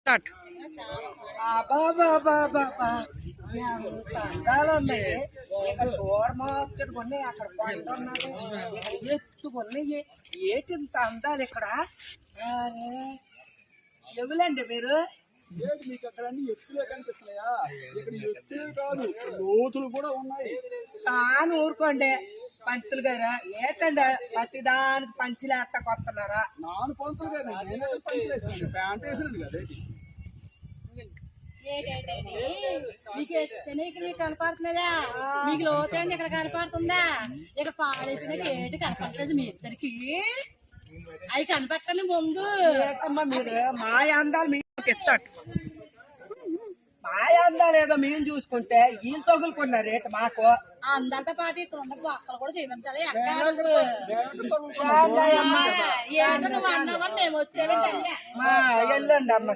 Start. బాబా ఎంత అందాలు ఉన్నాయి ఇక్కడ. చూడమొచ్చడు ఉన్నాయి అక్కడ, పంట ఉన్నది ఇక్కడ, ఎత్తుకున్నాయి. ఏటి ఇంత అందాలు ఇక్కడ? అరే ఎవలండి మీరు? మీకు అక్కడ అన్ని ఎత్తులే కనిపిస్తున్నాయా? ఇక్కడ ఎత్తులే కాదు, లోతులు కూడా ఉన్నాయి. సాను ఊరుకోండి పంతులు గారు. ఏటండి ప్రతిదానికి పంచిలేస్తా కొత్తన్నారా? నాను పంతులు గారు, నేనే పంచలేసాను, ప్యాంట్ వేసినాను కదా. మీకు ఇక్కడ మీకు కనపడుతున్నదా? మీకు లోతైంది ఇక్కడ కనపడుతుందా? ఇక్కడ పాడైపోయినట్టు ఏటి కనపడలేదు మీ ఇద్దరికి. అవి కనపట్టండి ముందు. ఏటమ్మా మీరు మాయ అందాలు స్టార్ట్. మాయ అందాలు ఏదో మేము చూసుకుంటే వీళ్ళు తగులుకున్నారు రేటు మాకు. అందరితో పాటు ఇక్కడ ఉన్న అక్కలు కూడా చేయించాలి. ఏంటో నువ్వు అన్నావని మేము వచ్చాము. మా ఎల్లుండి అమ్మ.